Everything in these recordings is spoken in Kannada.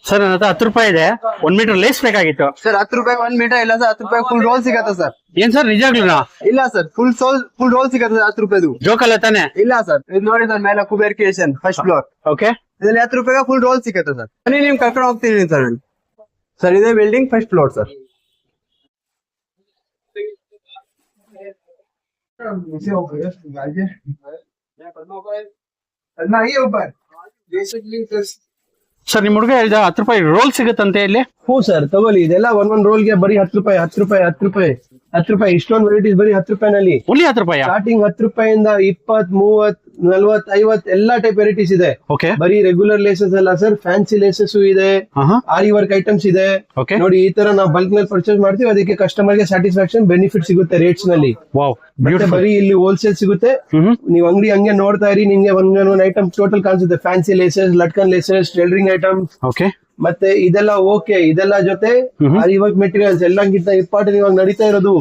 ಸರ್ ನನ್ನ ಹತ್ರ 10 ರೂಪಾಯಿ ಇದೆ, 1 ಮೀಟರ್ ಲೇಸ್ ಬೇಕಾಗಿತ್ತು ಸರ್. 10 ರೂಪಾಯಿ 1 ಮೀಟರ್ ಇಲ್ಲ ಸರ್. 10 ರೂಪಾಯಿ ಫುಲ್ ರೋಲ್ ಸಿಗತ್ತೆ ಸರ್. ಏನ್ ಸರ್ ನಿಜಾಗ್ಲೂನಾ? ಇಲ್ಲ ಸರ್, ಫುಲ್ ರೋಲ್ ಸಿಗತ್ತೆ ಸರ್ 10 ರೂಪಾಯಿದು. ಜೋಕಲ್ಲ ತಾನೆ? ಇಲ್ಲ ಸರ್, ಇದು ನೋಡಿ ಸರ್, ಮೇಲೆ Kuber creation first floor. Okay, ಇದ್ರಲ್ಲಿ 10 ರೂಪಾಯಿಗೆ ಫುಲ್ ರೋಲ್ ಸಿಗತ್ತೆ ಸರ್. ಬನ್ನಿ, ನಿಮ್ ಕರ್ಕೊಂಡು ಹೋಗ್ತೀನಿ ಸರ್. ಸರ್ ಇದೇ building first floor sir. Sir ನಿಮ್ ಹುಡುಗ ಹೇಳಿದ 10 ರೂಪಾಯಿ ರೋಲ್ ಸಿಗುತ್ತಂತೆ ಇಲ್ಲಿ. ಹ್ಞೂ ಸರ್, ತಗೊಳ್ಳಿ. ಇದೆಲ್ಲ ಒಂದೊಂದ್ ರೋಲ್ಗೆ ಬರೀ 10 ರೂಪಾಯಿ 10 ರೂಪಾಯಿ 10 ರೂಪಾಯಿ 10 ರೂಪಾಯಿ. ಇಷ್ಟೊಂದು ವೆರೈಟೀಸ್ ಬರೀ 10 ರೂಪಾಯಿನಲ್ಲಿ. ಓನ್ಲಿ 10 ರೂಪಾಯಿ ಸ್ಟಾರ್ಟಿಂಗ್ 10 ರೂಪಾಯಿಂದ 20, 30, 40, 50 ಎಲ್ಲಾ ಟೈಪ್ ವೆರೈಟೀಸ್ ಇದೆ. ಓಕೆ, ಬರೀ ರೆಗ್ಯುಲರ್ ಲೇಸಸ್ ಅಲ್ಲ ಸರ್, ಫ್ಯಾನ್ಸಿ ಲೇಸಸ್ ಇದೆ, ಆರಿ ವರ್ಕ್ ಐಟಮ್ಸ್ ಇದೆ. ಓಕೆ ನೋಡಿ, ಈ ತರ ನಾವು ಬಲ್ಕ್ ನಲ್ಲಿ ಪರ್ಚೇಸ್ ಮಾಡ್ತೀವಿ, ಅದಕ್ಕೆ ಕಸ್ಟಮರ್ ಗೆ ಸ್ಯಾಟಿಸ್ಫ್ಯಾಕ್ಷನ್ ಬೆನಿಫಿಟ್ ಸಿಗುತ್ತೆ ರೇಟ್ಸ್ ನಲ್ಲಿ. ವಾವ್, ಮತ್ತೆ ಬರೀ ಇಲ್ಲಿ ಹೋಲ್ಸೇಲ್ ಸಿಗುತ್ತೆ. ನೀವು ಅಂಗಡಿ ಹಂಗೆ ನೋಡ್ತಾ ಇರಿ, ನಿಮ್ಗೆ ಒಂದೊಂದು ಐಟಮ್ ಟೋಟಲ್ ಕಾಣಿಸುತ್ತೆ. ಫ್ಯಾನ್ಸಿ ಲೇಸಸ್, ಲಟ್ಕನ್ ಲೇಸಸ್, ಟೈಲರಿಂಗ್ ಐಟಮ್ಸ್. ಓಕೆ, ಮತ್ತೆ ಇದೆಲ್ಲ ಓಕೆ, ಇದೆಲ್ಲ ಜೊತೆ ಆರಿ ವರ್ಕ್ ಮೆಟೀರಿಯಲ್ಸ್ ಎಲ್ಲಕ್ಕಿಂತ ಇಂಪಾರ್ಟೆಂಟ್ ಇವಾಗ ನಡೀತಾ ಇರೋದು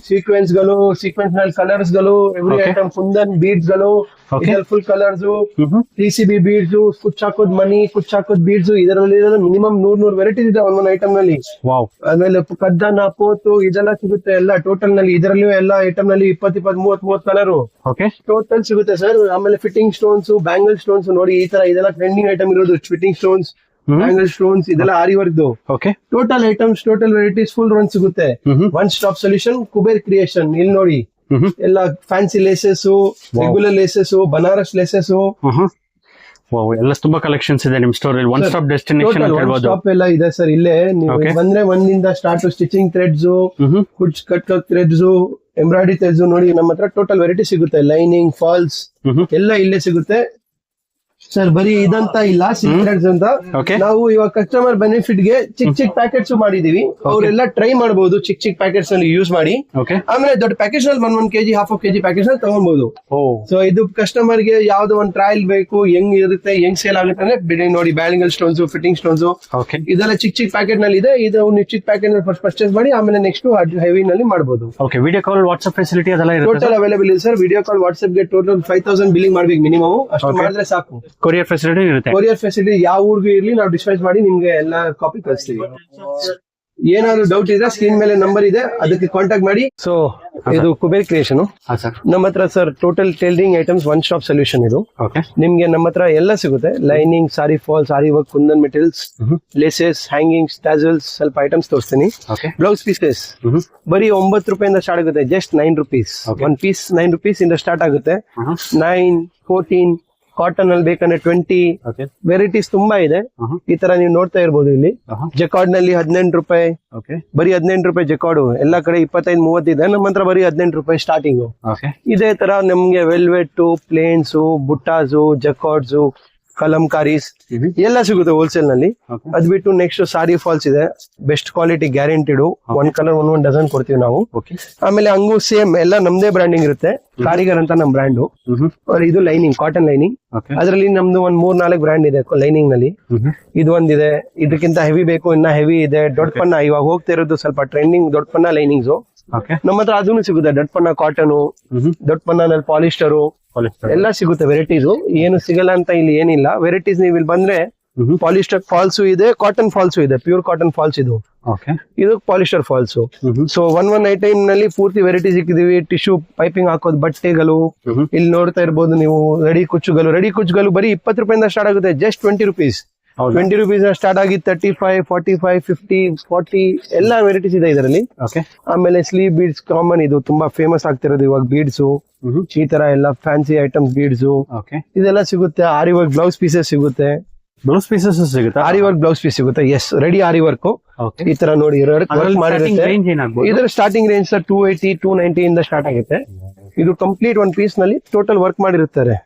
ಸೀಕ್ವೆನ್ಸ್ ಗಳು, ಸೀಕ್ವೆನ್ಸ್ ನಲ್ಲಿ ಕಲರ್ಸ್ ಗಳು, ಎವ್ರಿ ಐಟಮ್, ಕುಂದನ್ ಬೀಡ್ಸ್ ಗಳು, full colours, PCB beads, Kutch ಹಾಕೋದ್ ಮನಿ, ಕುಚ್ ಹಾಕೋದ್ ಬೀಡ್ಸ್. ಇದರಲ್ಲಿ ಮಿನಿಮಮ್ 100 ವೆರೈಟೀಸ್ ಇದೆ ಒಂದೊಂದು ಐಟಮ್ ನಲ್ಲಿ. ಆಮೇಲೆ ಕದ್ದಾನ, ಪೋತು ಇದೆಲ್ಲ ಸಿಗುತ್ತೆ ಎಲ್ಲ ಟೋಟಲ್ ನಲ್ಲಿ. ಇದರಲ್ಲಿ ಎಲ್ಲ ಐಟಮ್ ನಲ್ಲಿ 20, 30 ಕಲರ್ ಟೋಟಲ್ ಸಿಗುತ್ತೆ ಸರ್. ಆಮೇಲೆ ಫಿಟ್ಟಿಂಗ್ ಸ್ಟೋನ್ಸ್, ಬ್ಯಾಂಗಲ್ ಸ್ಟೋನ್ಸ್ ನೋಡಿ, ಈ ತರ ಇದೆಲ್ಲ ಟ್ರೆಂಡಿಂಗ್ ಐಟಮ್ ಇರೋದು. ಫಿಟ್ಟಿಂಗ್ ಸ್ಟೋನ್ಸ್, ಬ್ಯಾಂಗಲ್ ಸ್ಟೋನ್ಸ್, ಇದೆಲ್ಲ aari work. Total items, total varieties full run ಸಿಗುತ್ತೆ. One stop solution Kuber creation. ಇಲ್ಲಿ ನೋಡಿ, ಎಲ್ಲ fancy laces, regular laces, Banaras laces, ಎಲ್ಲ ತುಂಬಾ ಕಲೆಕ್ಷನ್ಸ್ ಇದೆ ನಿಮ್ ಸ್ಟೋರ್. ಒನ್ ಸ್ಟಾಪ್ ಡೆಸ್ಟಿನೇಷನ್ ಅಂತ ಹೇಳ್ಬೋದು. ಸ್ಟಾಪ್ ಎಲ್ಲ ಇದೆ ಸರ್. ಇಲ್ಲೇ ನೀವು ಬಂದ್ರೆ ಒಂದಿಂದ start stitching threads, Kutch cut threads, embroidery threads ನೋಡಿ, ನಮ್ಮ ಹತ್ರ ಟೋಟಲ್ ವೆರೈಟಿ ಸಿಗುತ್ತೆ. ಲೈನಿಂಗ್, ಫಾಲ್ಸ್ ಎಲ್ಲ ಇಲ್ಲೇ ಸಿಗುತ್ತೆ ಸರ್. ಬರೀ ಇದಂತ ಇಲ್ಲ, ಸೀಕ್ರೆಟ್ಸ್ ಅಂತ. ನಾವು ಇವಾಗ ಕಸ್ಟಮರ್ ಬೆನಿಫಿಟ್ ಗೆ ಚಿಕ್ಕ ಪ್ಯಾಕೆಟ್ಸ್ ಮಾಡಿದೀವಿ. ಅವರೆಲ್ಲ ಟ್ರೈ ಮಾಡಬಹುದು ಚಿಕ್ಕ ಪ್ಯಾಕೆಟ್ಸ್ ನಲ್ಲಿ ಯೂಸ್ ಮಾಡಿ. ಆಮೇಲೆ ದೊಡ್ಡ ಪ್ಯಾಕೆಟ್ಸ್ ನಲ್ಲಿ 1 kg, half kg ಪ್ಯಾಕೆಟ್ಸ್ ನಲ್ಲಿ ತಗೊಬಹುದು. ಸೊ ಇದು ಕಸ್ಟಮರ್ ಗೆ ಯಾವ್ದೋ ಒಂದು ಟ್ರಯಲ್ ಬೇಕು, ಹೆಂಗ್ ಇರುತ್ತೆ, ಹೆಂಗ್ ಸೇಲ್ ಆಗುತ್ತೆ ಅಂದ್ರೆ ಬಿಡಿ ನೋಡಿ. ಬ್ಯಾಂಗಲ್ ಸ್ಟೋನ್ಸ್, ಫಿಟ್ಟಿಂಗ್ ಸ್ಟೋನ್ಸ್ ಇದೆಲ್ಲ ಚಿಕ್ಕ ಪ್ಯಾಕೆಟ್ ನಲ್ಲಿ ಇದೆ. ಇದು ನೀವು ಚಿಕ್ಕ ಪ್ಯಾಕೆಟ್ ನಲ್ಲಿ ಫಸ್ಟ್ ಪರ್ಚೇಸ್ ಮಾಡಿ, ಆಮೇಲೆ ನೆಕ್ಸ್ಟ್ ಹೆವಿ ನಲ್ಲಿ ಮಾಡಬಹುದು. ವಿಡಿಯೋ ಕಾಲ್, ವಾಟ್ಸ್ಆಪ್ ಫೆಸಿಲಿಟಿ ಅದೆಲ್ಲ ಟೋಟಲ್ ಅವೈಲೇಬಲ್ ಇದೆ ಸರ್. ವಿಡಿಯೋ ಕಾಲ್, ವಾಟ್ಸ್ಆಪ್ ಗೆ ಟೋಟಲ್ 5000 ಬಿಲ್ಲಿಂಗ್ ಮಾಡ್ಬೇಕು ಮಿನಿಮಮ್. ಅಷ್ಟು ಮಾಡಿದ್ರೆ ಸಾಕು. ಕೊರಿಯರ್ ಫೆಸಿಲಿಟಿ ಇರುತ್ತೆ. ಕೊರಿಯರ್ ಫೆಸಿಲಿಟಿ ಯಾವ ಊರಿಗೂ ಇರ್ಲಿ, ನಾವು ಡಿಸ್ಪ್ಯಾಚ್ ಮಾಡಿ ನಿಮ್ಗೆ ಎಲ್ಲ ಕಾಪಿ ಕಳಿಸ್ತೀವಿ. ಏನಾದ್ರು ಡೌಟ್ ಇದ್ರೆ ಸ್ಕ್ರೀನ್ ಮೇಲೆ ನಂಬರ್ ಇದೆ, ಅದಕ್ಕೆ ಕಾಂಟ್ಯಾಕ್ಟ್ ಮಾಡಿ. ಸೊ ಇದು ಕುಬೇರ್ ಕ್ರಿಯೇಷನ್ ನಮ್ಮ ಹತ್ರ sir. Total tailoring items, one stop solution ಇದು. ನಿಮ್ಗೆ ನಮ್ಮ ಹತ್ರ ಎಲ್ಲ ಸಿಗುತ್ತೆ. Lining, sari fall, sari work, kundan materials, laces, hangings, tassels, ಸ್ವಲ್ಪ ಐಟಮ್ಸ್ ತೋರಿಸ್ತೀನಿ. ಬ್ಲೌಸ್ ಪೀಸಸ್ ಬರೀ 9 ರೂಪಾಯಿಂದ ಸ್ಟಾರ್ಟ್ ಆಗುತ್ತೆ. Just 9 rupees. One piece 9 rupees ಇಂದ ಸ್ಟಾರ್ಟ್ ಆಗುತ್ತೆ. 9, 14 ಕಾಟನ್ ಅಲ್ಲಿ ಬೇಕಂದ್ರೆ 20 ವೆರೈಟೀಸ್ ತುಂಬಾ ಇದೆ. ಈ ತರ ನೀವು ನೋಡ್ತಾ ಇರ್ಬೋದು. ಇಲ್ಲಿ ಜಕಾರ್ಡ್ ನಲ್ಲಿ 18 ರೂಪಾಯಿ, ಬರೀ 18 ರೂಪಾಯಿ ಜಕಾರ್ಡ್. ಎಲ್ಲಾ ಕಡೆ 25, 30 ಇದೆ. ನಮ್ಮ ಹತ್ರ ಬರೀ 18 ರೂಪಾಯಿ ಸ್ಟಾರ್ಟಿಂಗ್. ಇದೇ ತರ ನಮ್ಗೆ ವೆಲ್ವೆಟ್, ಪ್ಲೇನ್ಸ್, ಬುಟ್ಟಾಸು, ಜಕಾರ್ಡ್ಸ್, ಕಲಂಕಾರೀಸ್ ಎಲ್ಲ ಸಿಗುತ್ತೆ ಹೋಲ್ಸೇಲ್ ನಲ್ಲಿ. ಅದ್ ಬಿಟ್ಟು ನೆಕ್ಸ್ಟ್ ಸಾರಿ ಫಾಲ್ಸ್ ಇದೆ. Best quality, guaranteed. 1 colour 1 dozen ಕೊಡ್ತೀವಿ ನಾವು. ಆಮೇಲೆ ಹಂಗೂ ಸೇಮ್ ಎಲ್ಲ ನಮ್ದೇ ಬ್ರ್ಯಾಂಡಿಂಗ್ ಇರುತ್ತೆ. ಕಾರಿಗರ್ ಅಂತ ನಮ್ ಬ್ರ್ಯಾಂಡ್. ಇದು ಲೈನಿಂಗ್, ಕಾಟನ್ ಲೈನಿಂಗ್. ಅದರಲ್ಲಿ ನಮ್ದು 3-4 ಬ್ರ್ಯಾಂಡ್ ಇದೆ ಲೈನಿಂಗ್ ನಲ್ಲಿ. ಇದು ಒಂದಿದೆ. ಇದಕ್ಕಿಂತ ಹೆವಿ ಬೇಕು, ಇನ್ನ ಹೆವಿ ಇದೆ. ದೊಡ್ಡಪಣ್ಣ ಇವಾಗ ಹೋಗ್ತಾ ಇರೋದು ಸ್ವಲ್ಪ ಟ್ರೆಂಡಿಂಗ್, ದೊಡ್ಡಪಣ್ಣ ಲೈನಿಂಗ್ಸ್. ನಮ್ಮ ಹತ್ರ ಅದನ್ನು ಸಿಗುತ್ತೆ. ದೊಡ್ಡಪಣ್ಣ ಕಾಟನ್, ದೊಡ್ಡಪಣ್ಣ ಪಾಲಿಸ್ಟರ್ ಎಲ್ಲ ಸಿಗುತ್ತೆ. ವೆರೈಟೀಸ್ ಏನು ಸಿಗಲ್ಲ ಅಂತ ಇಲ್ಲಿ ಏನಿಲ್ಲ. ವೆರೈಟೀಸ್ ನೀವು ಇಲ್ಲಿ ಬಂದ್ರೆ ಪಾಲಿಸ್ಟರ್ ಫಾಲ್ಸು ಇದೆ, ಕಾಟನ್ ಫಾಲ್ಸು ಇದೆ. ಪ್ಯೂರ್ ಕಾಟನ್ ಫಾಲ್ಸ್ ಇದು. ಇದು polyester falls. So one item ನಲ್ಲಿ ಪೂರ್ತಿ ವೆರೈಟೀಸ್ ಇಕ್ಕಿದೀವಿ. ಟಿಶ್ಯೂ ಪೈಪಿಂಗ್ ಹಾಕೋದು, ಬಟ್ಟೆಗಳು ಇಲ್ಲಿ ನೋಡ್ತಾ ಇರ್ಬೋದು ನೀವು. ರೆಡಿ ಕುಚ್ಚುಗಳು ಬರೀ 20 ರೂಪಾಯಿಂದ ಸ್ಟಾರ್ಟ್ ಆಗುತ್ತೆ. Just 20 rupees. 20 rupees ಸ್ಟಾರ್ಟ್ ಆಗಿ 35, 45, 50, 40 ಎಲ್ಲ ವೆರೈಟೀಸ್ ಇದೆ ಇದರಲ್ಲಿ. ಆಮೇಲೆ ಸ್ಲೀವ್ ಬೀಡ್ಸ್ ಕಾಮನ್, ಇದು ತುಂಬಾ ಫೇಮಸ್ ಆಗ್ತಿರೋದು ಇವಾಗ. ಬೀಡ್ಸ್ ಈ ತರ ಎಲ್ಲ ಫ್ಯಾನ್ಸಿ ಐಟಮ್ಸ್, ಬೀಡ್ಸ್ ಇದೆಲ್ಲ ಸಿಗುತ್ತೆ. ಆರಿ ವರ್ಕ್ ಬ್ಲೌಸ್ ಪೀಸಸ್ ಸಿಗುತ್ತೆ. ಬ್ಲೌಸ್ ಪೀಸಸ್ ಸಿಗುತ್ತೆ. ಆರಿ ವರ್ಕ್ ಬ್ಲೌಸ್ ಪೀಸ್ ಸಿಗುತ್ತೆ. ಎಸ್, ರೆಡಿ ಆರಿ ವರ್ಕ್. ಈ ತರ ನೋಡಿ ಇದರ ಸ್ಟಾರ್ಟಿಂಗ್ ರೇಂಜ್ 280, 290 ಇಂದ ಸ್ಟಾರ್ಟ್ ಆಗುತ್ತೆ. ಇದು ಕಂಪ್ಲೀಟ್ 1 ಪೀಸ್ ನಲ್ಲಿ ಟೋಟಲ್ ವರ್ಕ್ ಮಾಡಿರುತ್ತಾರೆ.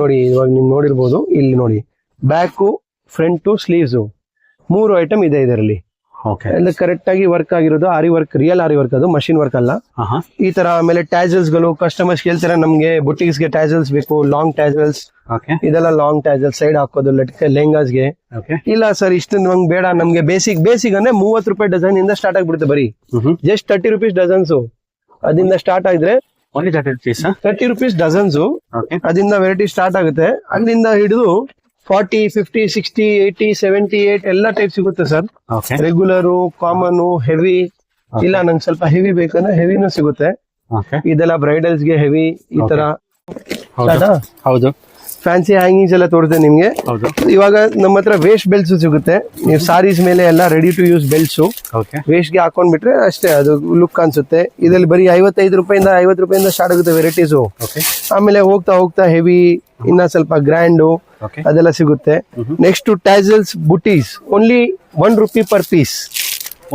ನೋಡಿ ಇವಾಗ ನೀವು ನೋಡಿರ್ಬೋದು. ಇಲ್ಲಿ ನೋಡಿ, ಬ್ಯಾಕ್, ಫ್ರಂಟ್, ಸ್ಲೀವ್ಸ್ 3 ಐಟಮ್ ಇದೆ ಇದರಲ್ಲಿ. ಕರೆಕ್ಟ್ ಆಗಿ ವರ್ಕ್ ಆಗಿರೋದು. ಆರಿ ವರ್ಕ್, ರಿಯಲ್ ಆರಿ ವರ್ಕ್, ಅದು ಮಷಿನ್ ವರ್ಕ್ ಅಲ್ಲ. ಈ ತರ. ಆಮೇಲೆ ಟ್ಯಾಸಲ್ಸ್ ಗಳು ಕಸ್ಟಮರ್ಸ್ ಕೇಳ್ತಾರೆ, ನಮ್ಗೆ ಬುಟೀಕ್ಸ್ ಗೆ ಟ್ಯಾಸಲ್ಸ್ ಬೇಕು, ಲಾಂಗ್ ಟ್ಯಾಸಲ್ಸ್. ಇದೆಲ್ಲ ಲಾಂಗ್ ಟ್ಯಾಸಲ್ಸ್, ಸೈಡ್ ಹಾಕೋದು ಲೆಹಂಗಾಸ್ ಗೆ. ಇಲ್ಲ ಸರ್, ಇಷ್ಟು ನಮ್ಗೆ ಬೇಡ, ನಮ್ಗೆ ಬೇಸಿಕ್ ಅಂದ್ರೆ 30 ರೂಪಾಯಿ ಡಜನ್ ಇಂದ ಸ್ಟಾರ್ಟ್ ಆಗ್ಬಿಡುತ್ತೆ. ಬರೀ ಜಸ್ಟ್ 30 rupees ಡಜನ್ಸ್ ಅದಿಂದ ಸ್ಟಾರ್ಟ್ ಆಗಿದ್ರೆ only 30 rupees. 30 rupees dozens. Okay ಅದರಿಂದ ವೆರೈಟಿ ಸ್ಟಾರ್ಟ್ ಆಗುತ್ತೆ. ಅಲ್ಲಿಂದ ಹಿಡಿದು 40, 50, 60, 80, 78 ಎಲ್ಲ ಟೈಪ್ ಸಿಗುತ್ತೆ sir. Okay regular, common, heavy. ಇಲ್ಲ ನಂಗೆ ಸ್ವಲ್ಪ ಹೆವಿ ಬೇಕಂದ್ರೆ ಹೆವಿನೂ ಸಿಗುತ್ತೆ. ಓಕೆ ಇದೆಲ್ಲ ಬ್ರೈಡಲ್ಸ್ ಗೆ ಹೆವಿ ಈ ತರ. ಹೌದು ಫ್ಯಾನ್ಸಿ ಹ್ಯಾಂಗಿಂಗ್ಸ್ ಎಲ್ಲ ತೋರಿಸ್ತೇನೆ ನಿಮ್ಗೆ. ಹೌದು ಇವಾಗ ನಮ್ಮ ಹತ್ರ ವೇಸ್ಟ್ ಬೆಲ್ಟ್ಸ್ ಸಿಗುತ್ತೆ. ನೀವು ಸಾರೀಸ್ ಮೇಲೆ ಎಲ್ಲ ready to use belts okay waist ಗೆ ಹಾಕೊಂಡ್ಬಿಟ್ರೆ ಅಷ್ಟೇ ಅದು ಲುಕ್ ಅನ್ಸುತ್ತೆ. ಇದರಲ್ಲಿ ಬರೀ 55 ರೂಪಾಯಿಂದ 50 ರೂಪಾಯಿಂದ ಸ್ಟಾರ್ಟ್ ಆಗುತ್ತೆ ವೆರೈಟೀಸ್. ಓಕೆ ಆಮೇಲೆ ಹೋಗ್ತಾ ಹೋಗ್ತಾ ಹೆವಿ, ಇನ್ನ ಸ್ವಲ್ಪ ಗ್ರ್ಯಾಂಡು ಓಕೆ ಅದೆಲ್ಲ ಸಿಗುತ್ತೆ. ನೆಕ್ಸ್ಟ್ ಟ್ಯಾಸಲ್ಸ್ ಬುಟೀಸ್ only 1 rupee per piece.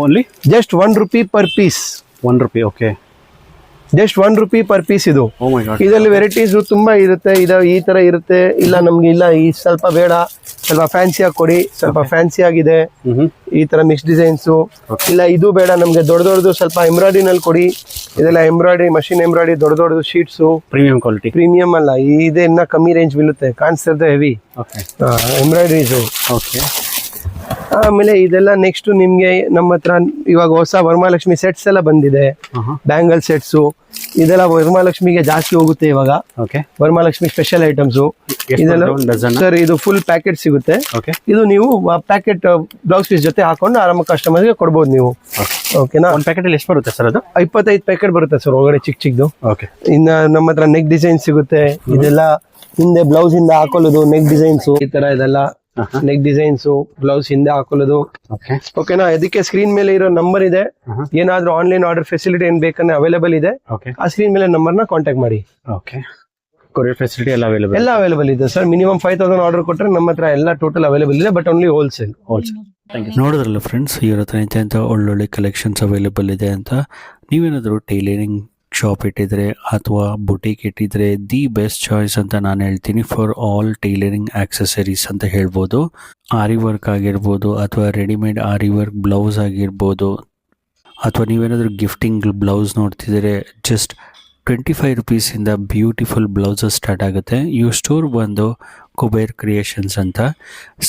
Only just 1 rupee per piece. 1 rupee. Okay just 1 rupee per piece ಇದು. ಓ ಮೈ ಗಾಡ್. ಇದರಲ್ಲಿ ವೆರೈಟೀಸ್ ತುಂಬಾ ಇರುತ್ತೆ. ಇದು ಈ ತರ ಇರುತ್ತೆ. ಇಲ್ಲ ನಮ್ಗೆ ಇಲ್ಲ ಈ ಸ್ವಲ್ಪ ಬೇಡ, ಸ್ವಲ್ಪ ಫ್ಯಾನ್ಸಿ ಆಗಿ ಕೊಡಿ, ಸ್ವಲ್ಪ ಫ್ಯಾನ್ಸಿ ಆಗಿದೆ ಈ ತರ ಮಿಕ್ಸ್ ಡಿಸೈನ್ಸ್. ಇಲ್ಲ ಇದು ಬೇಡ ನಮ್ಗೆ ದೊಡ್ಡದು ಸ್ವಲ್ಪ ಎಂಬ್ರಾಯ್ಡ್ರಿ ನಲ್ಲಿ ಕೊಡಿ. ಇದೆಲ್ಲ ಎಂಬ್ರಾಯ್ಡ್ರಿ, ಮಷಿನ್ ಎಂಬ್ರಾಯ್ಡ್ರಿ, ದೊಡ್ಡದು ಶೀಟ್ಸ್. Premium quality. ಪ್ರೀಮಿಯಂ ಅಲ್ಲ, ಇದೆ ಇನ್ನ ಕಮ್ಮಿ ರೇಂಜ್ ಬೀಳುತ್ತೆ. ಕಾಣಿಸ್ತಿರುತ್ತೆ ಹೆವಿ ಓಕೆ ಎಂಬ್ರಾಯ್ಡ್ರೀಸ್. ಓಕೆ ಆಮೇಲೆ ಇದೆಲ್ಲ ನೆಕ್ಸ್ಟ್ ನಿಮ್ಗೆ ನಮ್ಮ ಹತ್ರ ಇವಾಗ ಹೊಸ ವರಮಹಾಲಕ್ಷ್ಮಿ ಸೆಟ್ಸ್ ಎಲ್ಲ ಬಂದಿದೆ. ಬ್ಯಾಂಗಲ್ ಸೆಟ್ಸ್ ಇದೆಲ್ಲ ವರಮಹಾಲಕ್ಷ್ಮಿಗೆ ಜಾಸ್ತಿ ಹೋಗುತ್ತೆ ಇವಾಗ. ಓಕೆ ವರಮಹಾಲಕ್ಷಿ ಸ್ಪೆಷಲ್ ಐಟಮ್ಸ್ ಇದೆಲ್ಲ ಡಜನ್. ಸರ್. ಇದು ಫುಲ್ ಪ್ಯಾಕೆಟ್ ಸಿಗುತ್ತೆ. ಓಕೆ ಇದು ನೀವು ಪ್ಯಾಕೆಟ್ ಬ್ಲೌಸ್ ಪೀಸ್ ಜೊತೆ ಹಾಕೊಂಡು ಆರಾಮ ಕಸ್ಟಮರ್ಗೆ ಕೊಡ್ಬೋದು ನೀವು. ಓಕೆನಾ? ಒಂದು ಪ್ಯಾಕೆಟ್ ಅಲ್ಲಿ ಎಷ್ಟು ಬರುತ್ತೆ ಸರ್ ಅದು? 25 ಪ್ಯಾಕೆಟ್ ಬರುತ್ತೆ ಸರ್ ಒಳಗಡೆ ಚಿಕ್ಕದು. ಓಕೆ ಇನ್ನ ನಮ್ಮ ಹತ್ರ ನೆಕ್ ಡಿಸೈನ್ ಸಿಗುತ್ತೆ. ಇದೆಲ್ಲ ಹಿಂದೆ ಬ್ಲೌಸ್ ಇಂದ ಹಾಕೊಳ್ಳೋದು ನೆಕ್ ಡಿಸೈನ್ಸ್ ಈ ತರ ಇದೆಲ್ಲ ನೆಕ್ ಡಿಸೈನ್ಸ್ ಬ್ಲೌಸ್ ಹಿಂದೆ ಹಾಕೊಳ್ಳೋದು. ಓಕೆನಾ? ಇದಕ್ಕೆ ಸ್ಕ್ರೀನ್ ಮೇಲೆ ಇರೋ ನಂಬರ್ ಇದೆ. ಏನಾದ್ರೂ ಆನ್ಲೈನ್ ಆರ್ಡರ್ ಫೆಸಿಲಿಟಿ ಏನ್ ಬೇಕಂದ್ರೆ ಅವೈಲೇಬಲ್ ಇದೆ. ಆ ಸ್ಕ್ರೀನ್ ಮೇಲೆ ನಂಬರ್ ನ ಕಾಂಟ್ಯಾಕ್ಟ್ ಮಾಡಿ. ಓಕೆ ಕೊರಿಯರ್ ಫೆಸಿಲಿಟಿ ಎಲ್ಲ ಅವೈಲೇಬಲ್? ಎಲ್ಲ ಅವೈಲೇಬಲ್ ಇದೆ ಸರ್. ಮಿನಿಮಮ್ 5000 ಆರ್ಡರ್ ಕೊಟ್ಟರೆ ನಮ್ಮ ಹತ್ರ ಎಲ್ಲ ಟೋಟಲ್ ಅವೈಲೇಬಲ್ ಇದೆ, ಬಟ್ ಓನ್ಲಿ ಹೋಲ್ಸೇಲ್. ನೋಡಿದ್ರಲ್ಲ ಫ್ರೆಂಡ್ಸ್, ಇವ್ರ ಹತ್ರ ಅಂತ ಒಳ್ಳೊಳ್ಳೆ ಕಲೆಕ್ಷನ್ಸ್ ಅವೈಲೇಬಲ್ ಇದೆ ಅಂತ. ನೀವೇನಾದರೂ ಟೈಲರಿಂಗ್ ಶಾಪ್ ಇಟ್ಟಿದ್ರೆ ಅಥವಾ ಬುಟೀಕ್ ಇಟ್ಟಿದ್ರೆ ದಿ ಬೆಸ್ಟ್ ಚಾಯ್ಸ್ ಅಂತ ನಾನು ಹೇಳ್ತೀನಿ ಫಾರ್ ಆಲ್ ಟೈಲರಿಂಗ್ ಆಕ್ಸೆಸರೀಸ್ ಅಂತ ಹೇಳ್ಬೋದು. ಆರಿ ವರ್ಕ್ ಆಗಿರ್ಬೋದು ಅಥವಾ ರೆಡಿಮೇಡ್ ಆರಿ ವರ್ಕ್ ಬ್ಲೌಸ್ ಆಗಿರ್ಬೋದು, ಅಥವಾ ನೀವೇನಾದರೂ ಗಿಫ್ಟಿಂಗ್ ಬ್ಲೌಸ್ ನೋಡ್ತಿದ್ರೆ just 25 rupees beautiful blouses start ಆಗುತ್ತೆ. ಇವ್ರ ಸ್ಟೋರ್ ಬಂದು ಕುಬೇರ್ ಕ್ರಿಯೇಷನ್ಸ್ ಅಂತ.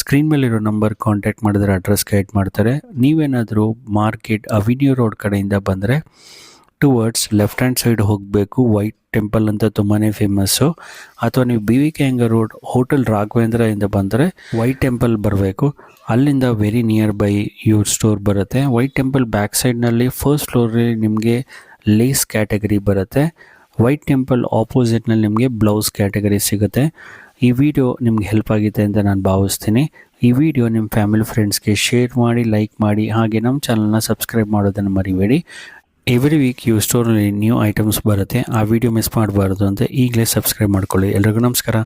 ಸ್ಕ್ರೀನ್ ಮೇಲಿರೋ ನಂಬರ್ ಕಾಂಟ್ಯಾಕ್ಟ್ ಮಾಡಿದ್ರೆ ಅಡ್ರೆಸ್ ಗೈಡ್ ಮಾಡ್ತಾರೆ. ನೀವೇನಾದರೂ ಮಾರ್ಕೆಟ್ ಅವಿನ್ಯೂ ರೋಡ್ ಕಡೆಯಿಂದ ಬಂದರೆ ಟುವರ್ಡ್ಸ್ ಲೆಫ್ಟ್ ಹ್ಯಾಂಡ್ ಸೈಡ್ ಹೋಗಬೇಕು. ವೈಟ್ ಟೆಂಪಲ್ ಅಂತ ತುಂಬಾ ಫೇಮಸ್ಸು. ಅಥವಾ ನೀವು BVK hunger road hotel Raghavendra ಇಂದ ಬಂದರೆ ವೈಟ್ ಟೆಂಪಲ್ ಬರಬೇಕು. ಅಲ್ಲಿಂದ ವೆರಿ ನಿಯರ್ ಬೈ ಇವ್ರ ಸ್ಟೋರ್ ಬರುತ್ತೆ. ವೈಟ್ ಟೆಂಪಲ್ ಬ್ಯಾಕ್ ಸೈಡ್ನಲ್ಲಿ ಫಸ್ಟ್ ಫ್ಲೋರಲ್ಲಿ ನಿಮಗೆ ಲೇಸ್ ಕ್ಯಾಟಗರಿ ಬರುತ್ತೆ. ವೈಟ್ ಟೆಂಪಲ್ ಆಪೋಸಿಟ್ನಲ್ಲಿ ನಿಮಗೆ ಬ್ಲೌಸ್ ಕ್ಯಾಟಗರಿ ಸಿಗುತ್ತೆ. ಈ ವಿಡಿಯೋ ನಿಮ್ಗೆ ಹೆಲ್ಪ್ ಆಗಿದೆ ಅಂತ ನಾನು ಭಾವಿಸ್ತೀನಿ. ಈ ವಿಡಿಯೋ ನಿಮ್ಮ ಫ್ಯಾಮಿಲಿ ಫ್ರೆಂಡ್ಸ್ಗೆ ಶೇರ್ ಮಾಡಿ, ಲೈಕ್ ಮಾಡಿ, ಹಾಗೆ ನಮ್ಮ ಚಾನಲ್ನ ಸಬ್ಸ್ಕ್ರೈಬ್ ಮಾಡೋದನ್ನು ಮರಿಬೇಡಿ. ಎವ್ರಿ ವೀಕ್ ಇವ್ರ ಸ್ಟೋರ್ನಲ್ಲಿ ನ್ಯೂ ಐಟಮ್ಸ್ ಬರುತ್ತೆ. ಆ ವಿಡಿಯೋ ಮಿಸ್ ಮಾಡಬಾರ್ದು ಅಂತ ಈಗಲೇ ಸಬ್ಸ್ಕ್ರೈಬ್ ಮಾಡ್ಕೊಳ್ಳಿ. ಎಲ್ರಿಗೂ ನಮಸ್ಕಾರ.